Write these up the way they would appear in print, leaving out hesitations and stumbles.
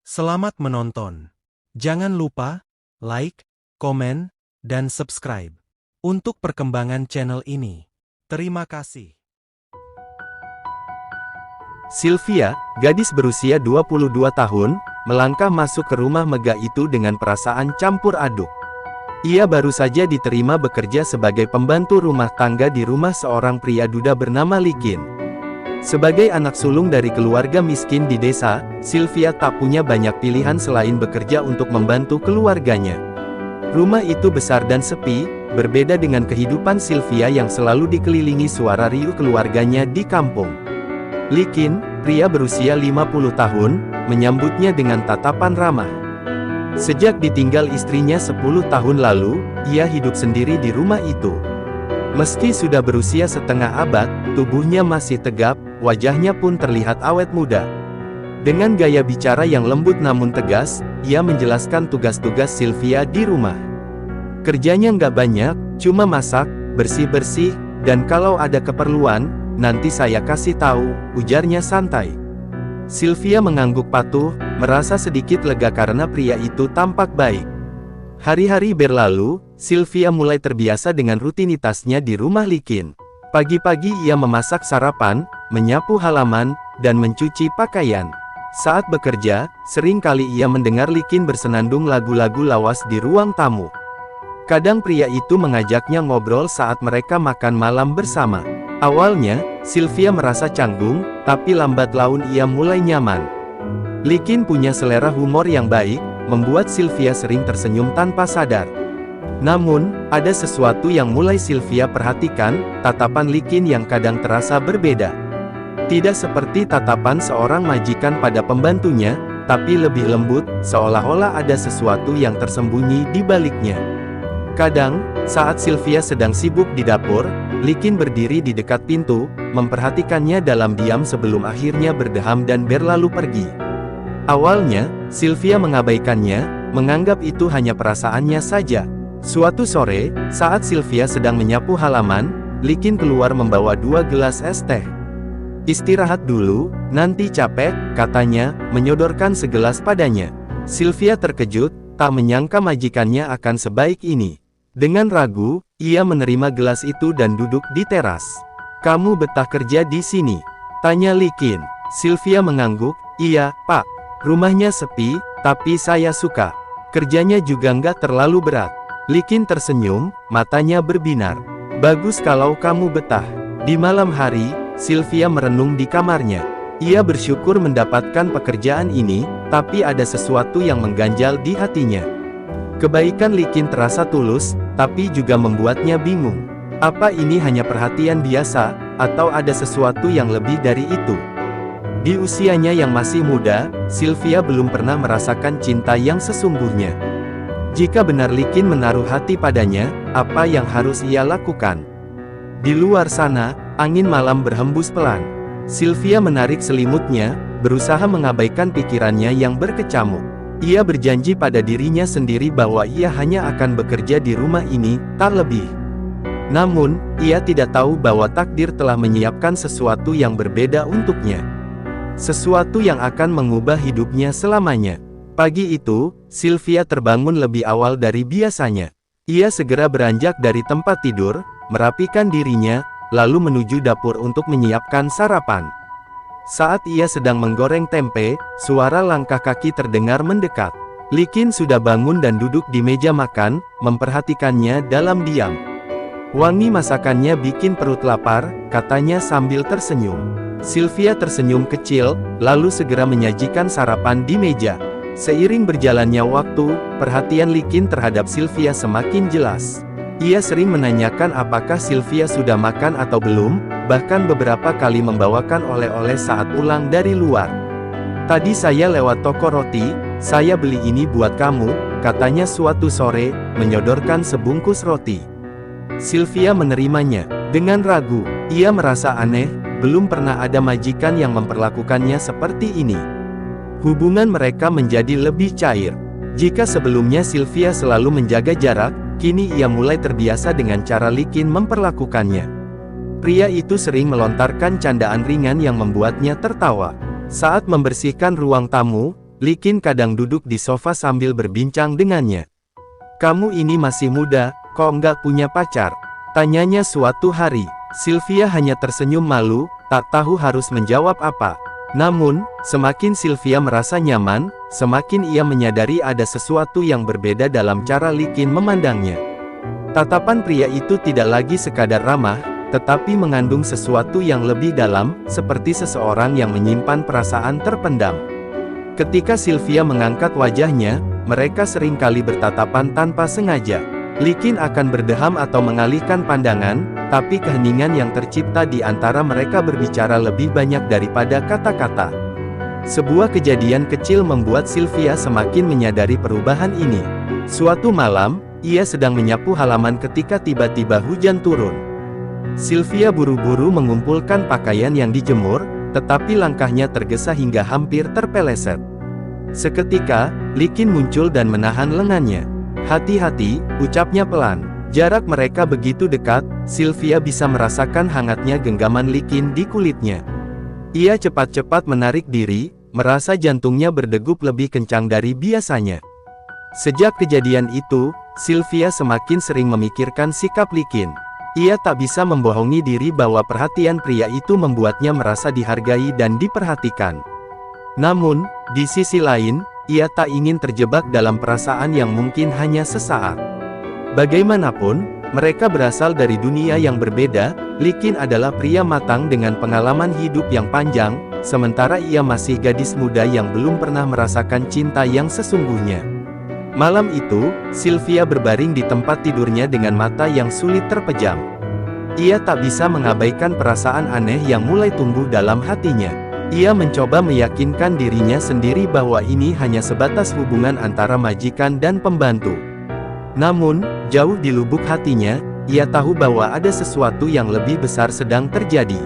Selamat menonton. Jangan lupa like, komen, dan subscribe untuk perkembangan channel ini. Terima kasih. Sylvia, gadis berusia 22 tahun, melangkah masuk ke rumah megah itu dengan perasaan campur aduk. Ia baru saja diterima bekerja sebagai pembantu rumah tangga di rumah seorang pria duda bernama Likin. Sebagai anak sulung dari keluarga miskin di desa, Sylvia tak punya banyak pilihan selain bekerja untuk membantu keluarganya. Rumah itu besar dan sepi, berbeda dengan kehidupan Sylvia yang selalu dikelilingi suara riuh keluarganya di kampung. Likin, pria berusia 50 tahun, menyambutnya dengan tatapan ramah. Sejak ditinggal istrinya 10 tahun lalu, ia hidup sendiri di rumah itu. Meski sudah berusia setengah abad, tubuhnya masih tegap, wajahnya pun terlihat awet muda. Dengan gaya bicara yang lembut namun tegas, ia menjelaskan tugas-tugas Sylvia di rumah. Kerjanya nggak banyak, cuma masak, bersih-bersih, dan kalau ada keperluan, nanti saya kasih tahu, ujarnya santai. Sylvia mengangguk patuh, merasa sedikit lega karena pria itu tampak baik. Hari-hari berlalu, Sylvia mulai terbiasa dengan rutinitasnya di rumah Likin. Pagi-pagi ia memasak sarapan, menyapu halaman, dan mencuci pakaian. Saat bekerja, sering kali ia mendengar Likin bersenandung lagu-lagu lawas di ruang tamu. Kadang pria itu mengajaknya ngobrol saat mereka makan malam bersama. Awalnya, Sylvia merasa canggung, tapi lambat laun ia mulai nyaman. Likin punya selera humor yang baik, membuat Sylvia sering tersenyum tanpa sadar. Namun, ada sesuatu yang mulai Sylvia perhatikan, tatapan Likin yang kadang terasa berbeda. Tidak seperti tatapan seorang majikan pada pembantunya, tapi lebih lembut, seolah-olah ada sesuatu yang tersembunyi di baliknya. Kadang, saat Sylvia sedang sibuk di dapur, Likin berdiri di dekat pintu, memperhatikannya dalam diam sebelum akhirnya berdeham dan berlalu pergi. Awalnya, Sylvia mengabaikannya, menganggap itu hanya perasaannya saja. Suatu sore, saat Sylvia sedang menyapu halaman, Likin keluar membawa 2 gelas es teh. "Istirahat dulu, nanti capek," katanya, menyodorkan segelas padanya. Sylvia terkejut, tak menyangka majikannya akan sebaik ini. Dengan ragu, ia menerima gelas itu dan duduk di teras. "Kamu betah kerja di sini?" tanya Likin. Sylvia mengangguk, "Iya, Pak. Rumahnya sepi, tapi saya suka. Kerjanya juga nggak terlalu berat." Likin tersenyum, matanya berbinar. "Bagus kalau kamu betah." Di malam hari, Sylvia merenung di kamarnya. Ia bersyukur mendapatkan pekerjaan ini, tapi ada sesuatu yang mengganjal di hatinya. Kebaikan Likin terasa tulus, tapi juga membuatnya bingung. Apa ini hanya perhatian biasa, atau ada sesuatu yang lebih dari itu? Di usianya yang masih muda, Sylvia belum pernah merasakan cinta yang sesungguhnya. Jika benar Likin menaruh hati padanya, apa yang harus ia lakukan? Di luar sana, angin malam berhembus pelan. Sylvia menarik selimutnya, berusaha mengabaikan pikirannya yang berkecamuk. Ia berjanji pada dirinya sendiri bahwa ia hanya akan bekerja di rumah ini, tak lebih. Namun, ia tidak tahu bahwa takdir telah menyiapkan sesuatu yang berbeda untuknya. Sesuatu yang akan mengubah hidupnya selamanya. Pagi itu, Sylvia terbangun lebih awal dari biasanya. Ia segera beranjak dari tempat tidur, merapikan dirinya, lalu menuju dapur untuk menyiapkan sarapan. Saat ia sedang menggoreng tempe, suara langkah kaki terdengar mendekat. Likin sudah bangun dan duduk di meja makan, memperhatikannya dalam diam. "Wangi masakannya bikin perut lapar," katanya sambil tersenyum. Sylvia tersenyum kecil, lalu segera menyajikan sarapan di meja. Seiring berjalannya waktu, perhatian Likin terhadap Sylvia semakin jelas. Ia sering menanyakan apakah Sylvia sudah makan atau belum, bahkan beberapa kali membawakan oleh-oleh saat pulang dari luar. "Tadi saya lewat toko roti, saya beli ini buat kamu," katanya suatu sore, menyodorkan sebungkus roti. Sylvia menerimanya. Dengan ragu, ia merasa aneh, belum pernah ada majikan yang memperlakukannya seperti ini. Hubungan mereka menjadi lebih cair. Jika sebelumnya Sylvia selalu menjaga jarak, kini ia mulai terbiasa dengan cara Likin memperlakukannya. Pria itu sering melontarkan candaan ringan yang membuatnya tertawa. Saat membersihkan ruang tamu, Likin kadang duduk di sofa sambil berbincang dengannya. "Kamu ini masih muda, kok nggak punya pacar?" tanyanya suatu hari. Sylvia hanya tersenyum malu, tak tahu harus menjawab apa. Namun, semakin Sylvia merasa nyaman, semakin ia menyadari ada sesuatu yang berbeda dalam cara Likin memandangnya. Tatapan pria itu tidak lagi sekadar ramah, tetapi mengandung sesuatu yang lebih dalam, seperti seseorang yang menyimpan perasaan terpendam. Ketika Sylvia mengangkat wajahnya, mereka seringkali bertatapan tanpa sengaja. Likin akan berdeham atau mengalihkan pandangan, tapi keheningan yang tercipta di antara mereka berbicara lebih banyak daripada kata-kata. Sebuah kejadian kecil membuat Sylvia semakin menyadari perubahan ini. Suatu malam, ia sedang menyapu halaman ketika tiba-tiba hujan turun. Sylvia buru-buru mengumpulkan pakaian yang dijemur, tetapi langkahnya tergesa hingga hampir terpeleset. Seketika, Likin muncul dan menahan lengannya. "Hati-hati," ucapnya pelan. Jarak mereka begitu dekat, Sylvia bisa merasakan hangatnya genggaman Likin di kulitnya. Ia cepat-cepat menarik diri, merasa jantungnya berdegup lebih kencang dari biasanya. Sejak kejadian itu, Sylvia semakin sering memikirkan sikap Likin. Ia tak bisa membohongi diri bahwa perhatian pria itu membuatnya merasa dihargai dan diperhatikan. Namun, di sisi lain, ia tak ingin terjebak dalam perasaan yang mungkin hanya sesaat. Bagaimanapun, mereka berasal dari dunia yang berbeda. Likin adalah pria matang dengan pengalaman hidup yang panjang, sementara ia masih gadis muda yang belum pernah merasakan cinta yang sesungguhnya. Malam itu, Sylvia berbaring di tempat tidurnya dengan mata yang sulit terpejam. Ia tak bisa mengabaikan perasaan aneh yang mulai tumbuh dalam hatinya. Ia mencoba meyakinkan dirinya sendiri bahwa ini hanya sebatas hubungan antara majikan dan pembantu. Namun, jauh di lubuk hatinya, ia tahu bahwa ada sesuatu yang lebih besar sedang terjadi.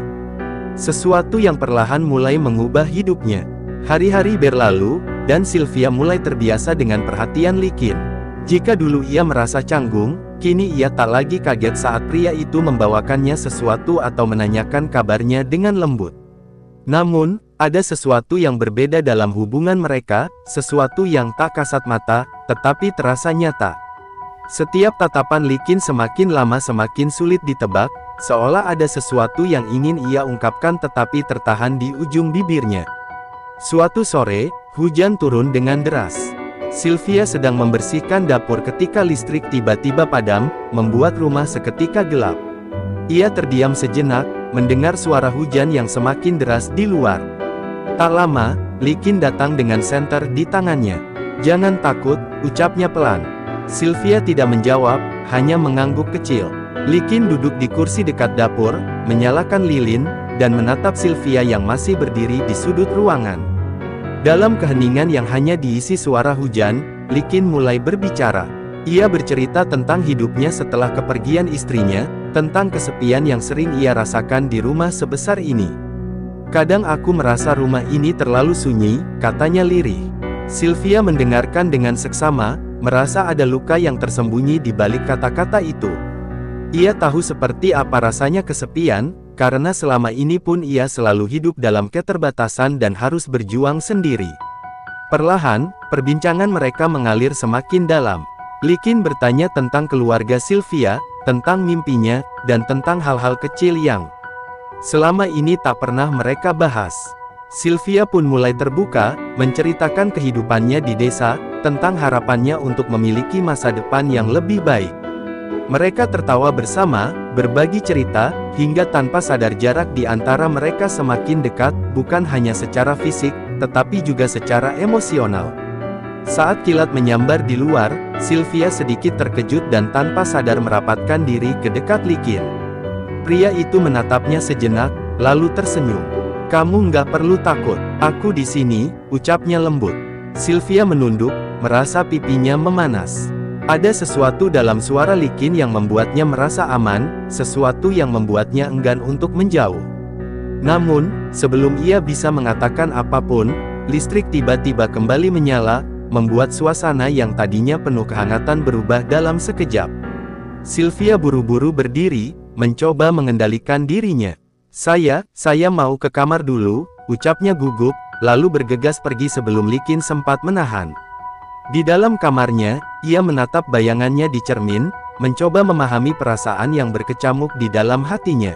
Sesuatu yang perlahan mulai mengubah hidupnya. Hari-hari berlalu, dan Sylvia mulai terbiasa dengan perhatian Likin. Jika dulu ia merasa canggung, kini ia tak lagi kaget saat pria itu membawakannya sesuatu atau menanyakan kabarnya dengan lembut. Namun, ada sesuatu yang berbeda dalam hubungan mereka, sesuatu yang tak kasat mata, tetapi terasa nyata. Setiap tatapan Likin semakin lama semakin sulit ditebak, seolah ada sesuatu yang ingin ia ungkapkan tetapi tertahan di ujung bibirnya. Suatu sore, hujan turun dengan deras. Sylvia sedang membersihkan dapur ketika listrik tiba-tiba padam, membuat rumah seketika gelap. Ia terdiam sejenak, mendengar suara hujan yang semakin deras di luar. Tak lama, Likin datang dengan senter di tangannya. "Jangan takut," ucapnya pelan. Sylvia tidak menjawab, hanya mengangguk kecil. Likin duduk di kursi dekat dapur, menyalakan lilin, dan menatap Sylvia yang masih berdiri di sudut ruangan. Dalam keheningan yang hanya diisi suara hujan, Likin mulai berbicara. Ia bercerita tentang hidupnya setelah kepergian istrinya, tentang kesepian yang sering ia rasakan di rumah sebesar ini. "Kadang aku merasa rumah ini terlalu sunyi," katanya lirih. Sylvia mendengarkan dengan seksama, merasa ada luka yang tersembunyi di balik kata-kata itu. Ia tahu seperti apa rasanya kesepian, karena selama ini pun ia selalu hidup dalam keterbatasan dan harus berjuang sendiri. Perlahan, perbincangan mereka mengalir semakin dalam. Likin bertanya tentang keluarga Sylvia, tentang mimpinya, dan tentang hal-hal kecil yang selama ini tak pernah mereka bahas. Sylvia pun mulai terbuka, menceritakan kehidupannya di desa, tentang harapannya untuk memiliki masa depan yang lebih baik. Mereka tertawa bersama, berbagi cerita, hingga tanpa sadar jarak di antara mereka semakin dekat, bukan hanya secara fisik, tetapi juga secara emosional. Saat kilat menyambar di luar, Sylvia sedikit terkejut dan tanpa sadar merapatkan diri ke dekat Likin. Pria itu menatapnya sejenak, lalu tersenyum. "Kamu nggak perlu takut, aku di sini," ucapnya lembut. Sylvia menunduk, merasa pipinya memanas. Ada sesuatu dalam suara Likin yang membuatnya merasa aman, sesuatu yang membuatnya enggan untuk menjauh. Namun, sebelum ia bisa mengatakan apapun, listrik tiba-tiba kembali menyala, membuat suasana yang tadinya penuh kehangatan berubah dalam sekejap. Sylvia buru-buru berdiri, mencoba mengendalikan dirinya. Saya mau ke kamar dulu," ucapnya gugup, lalu bergegas pergi sebelum Likin sempat menahan. Di dalam kamarnya, ia menatap bayangannya di cermin, mencoba memahami perasaan yang berkecamuk di dalam hatinya.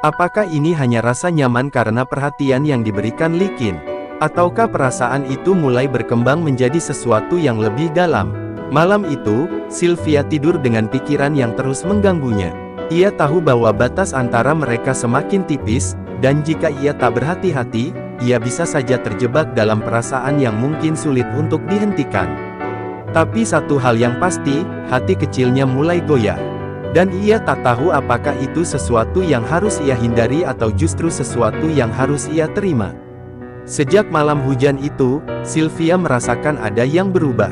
Apakah ini hanya rasa nyaman karena perhatian yang diberikan Likin? Ataukah perasaan itu mulai berkembang menjadi sesuatu yang lebih dalam? Malam itu, Sylvia tidur dengan pikiran yang terus mengganggunya. Ia tahu bahwa batas antara mereka semakin tipis, dan jika ia tak berhati-hati, ia bisa saja terjebak dalam perasaan yang mungkin sulit untuk dihentikan. Tapi satu hal yang pasti, hati kecilnya mulai goyah. Dan ia tak tahu apakah itu sesuatu yang harus ia hindari atau justru sesuatu yang harus ia terima. Sejak malam hujan itu, Sylvia merasakan ada yang berubah.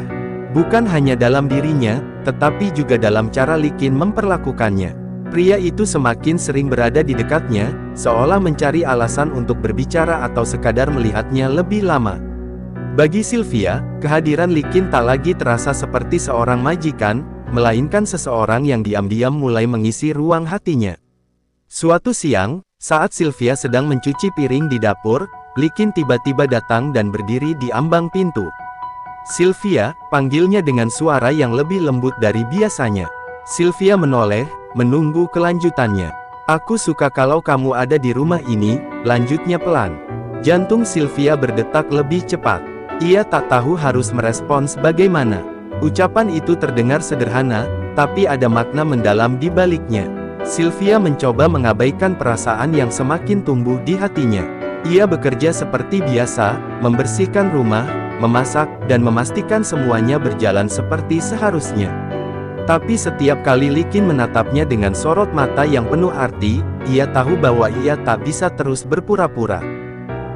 Bukan hanya dalam dirinya, tetapi juga dalam cara Likin memperlakukannya. Pria itu semakin sering berada di dekatnya, seolah mencari alasan untuk berbicara atau sekadar melihatnya lebih lama. Bagi Sylvia, kehadiran Likin tak lagi terasa seperti seorang majikan, melainkan seseorang yang diam-diam mulai mengisi ruang hatinya. Suatu siang, saat Sylvia sedang mencuci piring di dapur, Likin tiba-tiba datang dan berdiri di ambang pintu. "Sylvia," panggilnya dengan suara yang lebih lembut dari biasanya. Sylvia menoleh, menunggu kelanjutannya. "Aku suka kalau kamu ada di rumah ini," lanjutnya pelan. Jantung Sylvia berdetak lebih cepat. Ia tak tahu harus merespons bagaimana. Ucapan itu terdengar sederhana, tapi ada makna mendalam di baliknya. Sylvia mencoba mengabaikan perasaan yang semakin tumbuh di hatinya. Ia bekerja seperti biasa, membersihkan rumah, memasak, dan memastikan semuanya berjalan seperti seharusnya. Tapi setiap kali Likin menatapnya dengan sorot mata yang penuh arti, ia tahu bahwa ia tak bisa terus berpura-pura.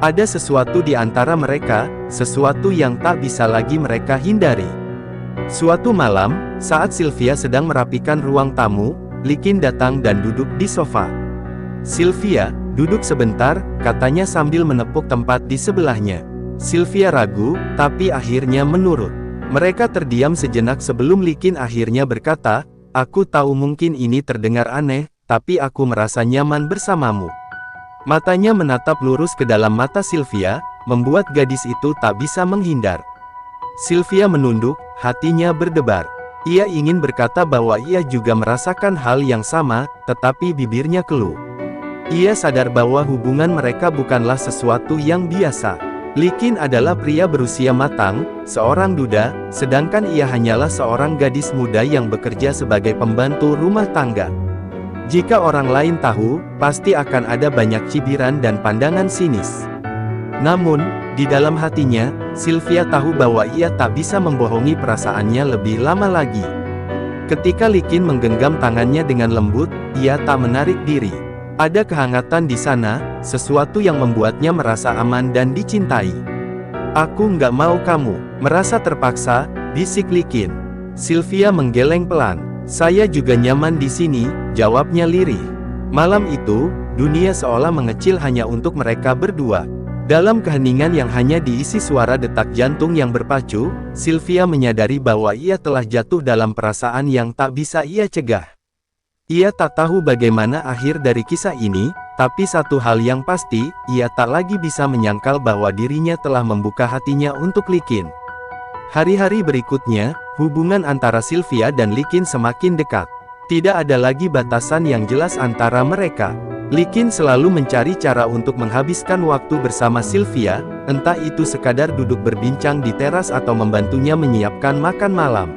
Ada sesuatu di antara mereka, sesuatu yang tak bisa lagi mereka hindari. Suatu malam, saat Sylvia sedang merapikan ruang tamu, Likin datang dan duduk di sofa. "Sylvia, duduk sebentar," katanya sambil menepuk tempat di sebelahnya. Sylvia ragu, tapi akhirnya menurut. Mereka terdiam sejenak sebelum Likin akhirnya berkata, "Aku tahu mungkin ini terdengar aneh, tapi aku merasa nyaman bersamamu." Matanya menatap lurus ke dalam mata Sylvia, membuat gadis itu tak bisa menghindar. Sylvia menunduk, hatinya berdebar. Ia ingin berkata bahwa ia juga merasakan hal yang sama, tetapi bibirnya keluh. Ia sadar bahwa hubungan mereka bukanlah sesuatu yang biasa. Likin adalah pria berusia matang, seorang duda, sedangkan ia hanyalah seorang gadis muda yang bekerja sebagai pembantu rumah tangga. Jika orang lain tahu, pasti akan ada banyak cibiran dan pandangan sinis. Namun, di dalam hatinya, Sylvia tahu bahwa ia tak bisa membohongi perasaannya lebih lama lagi. Ketika Likin menggenggam tangannya dengan lembut, ia tak menarik diri. Ada kehangatan di sana, sesuatu yang membuatnya merasa aman dan dicintai. "Aku nggak mau kamu merasa terpaksa," bisik Likin. Sylvia menggeleng pelan. "Saya juga nyaman di sini," jawabnya lirih. Malam itu, dunia seolah mengecil hanya untuk mereka berdua. Dalam keheningan yang hanya diisi suara detak jantung yang berpacu, Sylvia menyadari bahwa ia telah jatuh dalam perasaan yang tak bisa ia cegah. Ia tak tahu bagaimana akhir dari kisah ini, tapi satu hal yang pasti, ia tak lagi bisa menyangkal bahwa dirinya telah membuka hatinya untuk Likin. Hari-hari berikutnya, hubungan antara Sylvia dan Likin semakin dekat. Tidak ada lagi batasan yang jelas antara mereka. Likin selalu mencari cara untuk menghabiskan waktu bersama Sylvia, entah itu sekadar duduk berbincang di teras atau membantunya menyiapkan makan malam.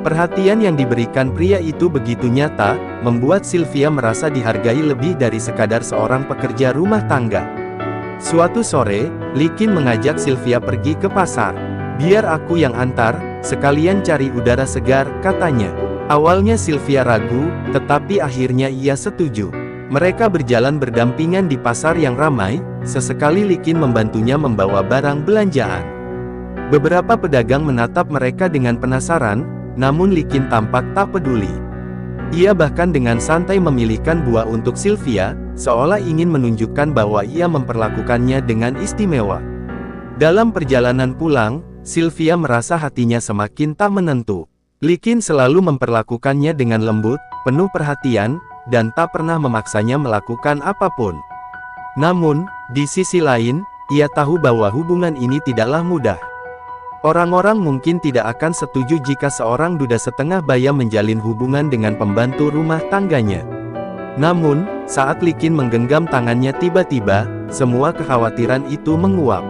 Perhatian yang diberikan pria itu begitu nyata, membuat Sylvia merasa dihargai lebih dari sekadar seorang pekerja rumah tangga. Suatu sore, Likin mengajak Sylvia pergi ke pasar. "Biar aku yang antar, sekalian cari udara segar," katanya. Awalnya Sylvia ragu, tetapi akhirnya ia setuju. Mereka berjalan berdampingan di pasar yang ramai, sesekali Likin membantunya membawa barang belanjaan. Beberapa pedagang menatap mereka dengan penasaran, namun Likin tampak tak peduli. Ia bahkan dengan santai memilihkan buah untuk Sylvia, seolah ingin menunjukkan bahwa ia memperlakukannya dengan istimewa. Dalam perjalanan pulang, Sylvia merasa hatinya semakin tak menentu. Likin selalu memperlakukannya dengan lembut, penuh perhatian, dan tak pernah memaksanya melakukan apapun. Namun, di sisi lain, ia tahu bahwa hubungan ini tidaklah mudah. Orang-orang mungkin tidak akan setuju jika seorang duda setengah baya menjalin hubungan dengan pembantu rumah tangganya. Namun, saat Likin menggenggam tangannya tiba-tiba, semua kekhawatiran itu menguap.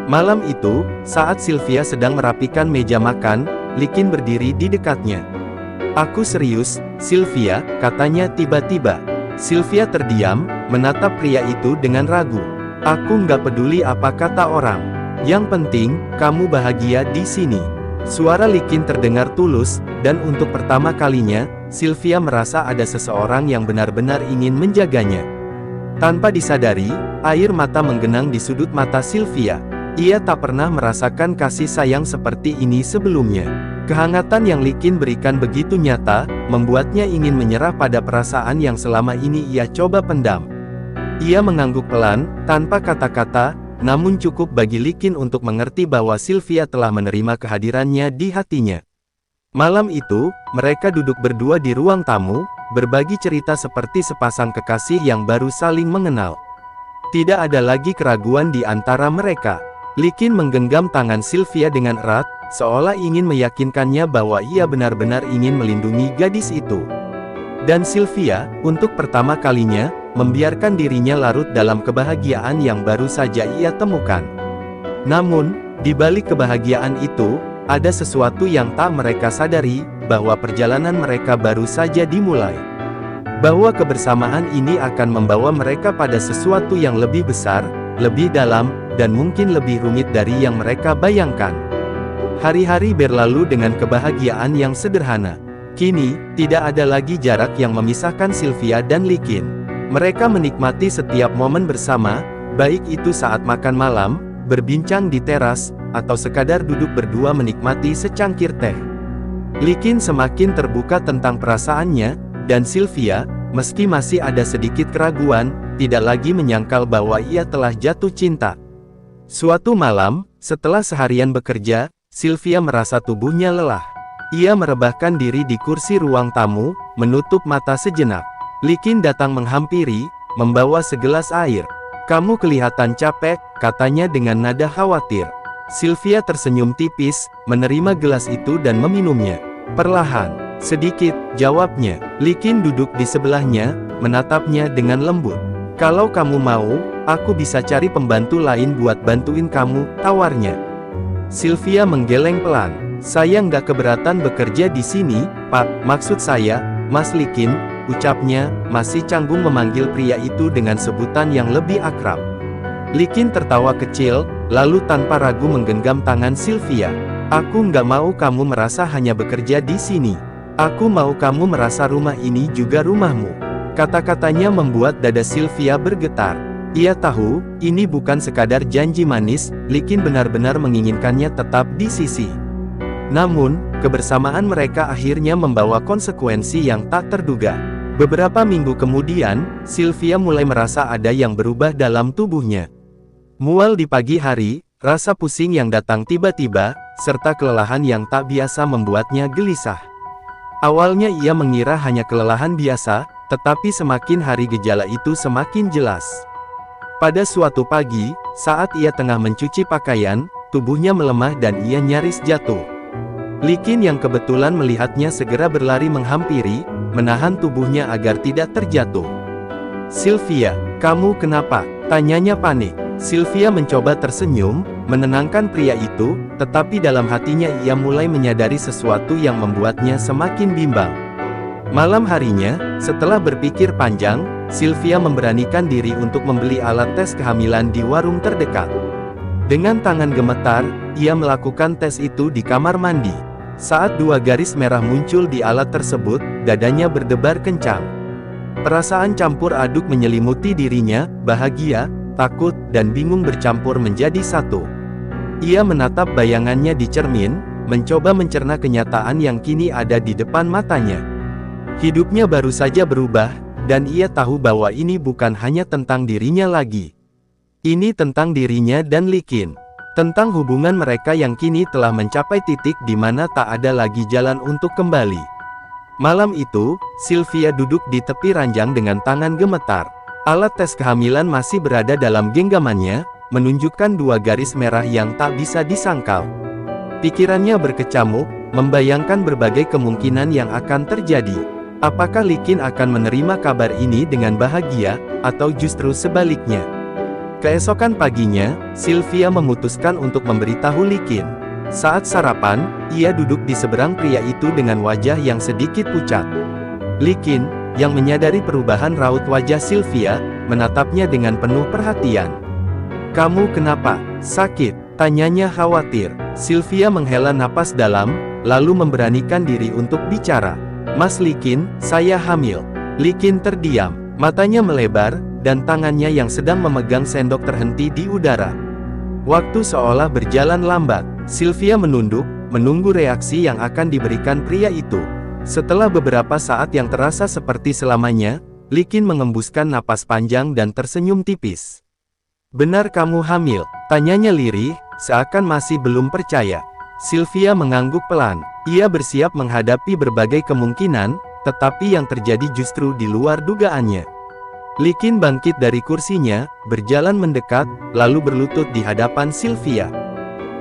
Malam itu, saat Sylvia sedang merapikan meja makan, Likin berdiri di dekatnya. "Aku serius, Sylvia," katanya tiba-tiba. Sylvia terdiam, menatap pria itu dengan ragu. "Aku nggak peduli apa kata orang. Yang penting, kamu bahagia di sini." Suara Likin terdengar tulus, dan untuk pertama kalinya, Sylvia merasa ada seseorang yang benar-benar ingin menjaganya. Tanpa disadari, air mata menggenang di sudut mata Sylvia. Ia tak pernah merasakan kasih sayang seperti ini sebelumnya. Kehangatan yang Likin berikan begitu nyata, membuatnya ingin menyerah pada perasaan yang selama ini ia coba pendam. Ia mengangguk pelan, tanpa kata-kata, namun cukup bagi Likin untuk mengerti bahwa Sylvia telah menerima kehadirannya di hatinya. Malam itu, mereka duduk berdua di ruang tamu, berbagi cerita seperti sepasang kekasih yang baru saling mengenal. Tidak ada lagi keraguan di antara mereka. Likin menggenggam tangan Sylvia dengan erat, seolah ingin meyakinkannya bahwa ia benar-benar ingin melindungi gadis itu. Dan Sylvia, untuk pertama kalinya, membiarkan dirinya larut dalam kebahagiaan yang baru saja ia temukan. Namun, di balik kebahagiaan itu, ada sesuatu yang tak mereka sadari, bahwa perjalanan mereka baru saja dimulai. Bahwa kebersamaan ini akan membawa mereka pada sesuatu yang lebih besar, lebih dalam, dan mungkin lebih rumit dari yang mereka bayangkan. Hari-hari berlalu dengan kebahagiaan yang sederhana. Kini, tidak ada lagi jarak yang memisahkan Sylvia dan Likin. Mereka menikmati setiap momen bersama, baik itu saat makan malam, berbincang di teras, atau sekadar duduk berdua menikmati secangkir teh. Likin semakin terbuka tentang perasaannya, dan Sylvia, meski masih ada sedikit keraguan, tidak lagi menyangkal bahwa ia telah jatuh cinta. Suatu malam, setelah seharian bekerja, Sylvia merasa tubuhnya lelah. Ia merebahkan diri di kursi ruang tamu, menutup mata sejenak. Likin datang menghampiri, membawa segelas air. "Kamu kelihatan capek," katanya dengan nada khawatir. Sylvia tersenyum tipis, menerima gelas itu dan meminumnya. "Perlahan, sedikit," jawabnya. Likin duduk di sebelahnya, menatapnya dengan lembut. "Kalau kamu mau, aku bisa cari pembantu lain buat bantuin kamu," tawarnya. Sylvia menggeleng pelan. "Saya nggak keberatan bekerja di sini, Pak. Maksud saya, Mas Likin," ucapnya, masih canggung memanggil pria itu dengan sebutan yang lebih akrab. Likin tertawa kecil, lalu tanpa ragu menggenggam tangan Sylvia. "Aku nggak mau kamu merasa hanya bekerja di sini. Aku mau kamu merasa rumah ini juga rumahmu." Kata-katanya membuat dada Sylvia bergetar. Ia tahu, ini bukan sekadar janji manis, Likin benar-benar menginginkannya tetap di sisi. Namun, kebersamaan mereka akhirnya membawa konsekuensi yang tak terduga. Beberapa minggu kemudian, Sylvia mulai merasa ada yang berubah dalam tubuhnya. Mual di pagi hari, rasa pusing yang datang tiba-tiba, serta kelelahan yang tak biasa membuatnya gelisah. Awalnya ia mengira hanya kelelahan biasa, tetapi semakin hari gejala itu semakin jelas. Pada suatu pagi, saat ia tengah mencuci pakaian, tubuhnya melemah dan ia nyaris jatuh. Likin yang kebetulan melihatnya segera berlari menghampiri, menahan tubuhnya agar tidak terjatuh. "Sylvia, kamu kenapa?" tanyanya panik. Sylvia mencoba tersenyum, menenangkan pria itu, tetapi dalam hatinya ia mulai menyadari sesuatu yang membuatnya semakin bimbang. Malam harinya, setelah berpikir panjang, Sylvia memberanikan diri untuk membeli alat tes kehamilan di warung terdekat. Dengan tangan gemetar, ia melakukan tes itu di kamar mandi. Saat dua garis merah muncul di alat tersebut, dadanya berdebar kencang. Perasaan campur aduk menyelimuti dirinya, bahagia, takut, dan bingung bercampur menjadi satu. Ia menatap bayangannya di cermin, mencoba mencerna kenyataan yang kini ada di depan matanya. Hidupnya baru saja berubah, dan ia tahu bahwa ini bukan hanya tentang dirinya lagi. Ini tentang dirinya dan Likin. Tentang hubungan mereka yang kini telah mencapai titik di mana tak ada lagi jalan untuk kembali. Malam itu, Sylvia duduk di tepi ranjang dengan tangan gemetar. Alat tes kehamilan masih berada dalam genggamannya, menunjukkan dua garis merah yang tak bisa disangkal. Pikirannya berkecamuk, membayangkan berbagai kemungkinan yang akan terjadi. Apakah Li Qin akan menerima kabar ini dengan bahagia, atau justru sebaliknya? Keesokan paginya, Sylvia memutuskan untuk memberitahu Li Qin. Saat sarapan, ia duduk di seberang pria itu dengan wajah yang sedikit pucat. Li Qin, yang menyadari perubahan raut wajah Sylvia, menatapnya dengan penuh perhatian. "Kamu kenapa? Sakit?" tanyanya khawatir. Sylvia menghela napas dalam, lalu memberanikan diri untuk bicara. "Mas Li Qin, saya hamil." Li Qin terdiam, matanya melebar, dan tangannya yang sedang memegang sendok terhenti di udara. Waktu seolah berjalan lambat. Sylvia menunduk, menunggu reaksi yang akan diberikan pria itu. Setelah beberapa saat yang terasa seperti selamanya, Li Qin mengembuskan napas panjang dan tersenyum tipis. "Benar kamu hamil?" tanyanya lirih, seakan masih belum percaya. Sylvia mengangguk pelan. Ia bersiap menghadapi berbagai kemungkinan, tetapi yang terjadi justru di luar dugaannya. Li Qin bangkit dari kursinya, berjalan mendekat, lalu berlutut di hadapan Sylvia.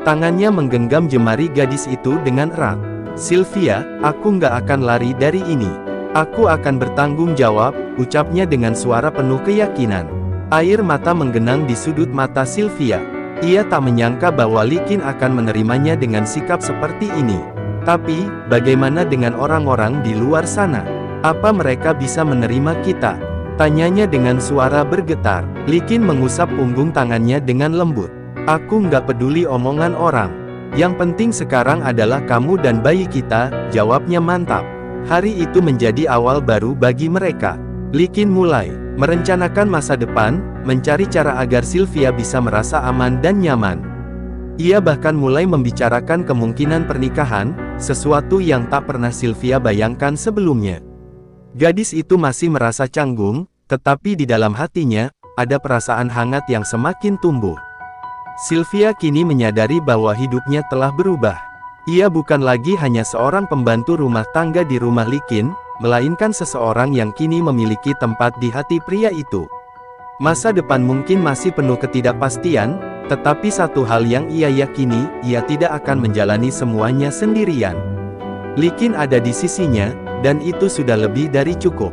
Tangannya menggenggam jemari gadis itu dengan erat. "Sylvia, aku nggak akan lari dari ini. Aku akan bertanggung jawab," ucapnya dengan suara penuh keyakinan. Air mata menggenang di sudut mata Sylvia. Ia tak menyangka bahwa Li Qin akan menerimanya dengan sikap seperti ini. Tapi, bagaimana dengan orang-orang di luar sana? Apa mereka bisa menerima kita? Tanyanya dengan suara bergetar. Li Qin mengusap punggung tangannya dengan lembut. "Aku nggak peduli omongan orang. Yang penting sekarang adalah kamu dan bayi kita," jawabnya mantap. Hari itu menjadi awal baru bagi mereka. Li Qin mulai merencanakan masa depan, mencari cara agar Sylvia bisa merasa aman dan nyaman. Ia bahkan mulai membicarakan kemungkinan pernikahan, sesuatu yang tak pernah Sylvia bayangkan sebelumnya. Gadis itu masih merasa canggung, tetapi di dalam hatinya, ada perasaan hangat yang semakin tumbuh. Sylvia kini menyadari bahwa hidupnya telah berubah. Ia bukan lagi hanya seorang pembantu rumah tangga di rumah Li Qin, melainkan seseorang yang kini memiliki tempat di hati pria itu. Masa depan mungkin masih penuh ketidakpastian, tetapi satu hal yang ia yakini, ia tidak akan menjalani semuanya sendirian. Li Qin ada di sisinya, dan itu sudah lebih dari cukup.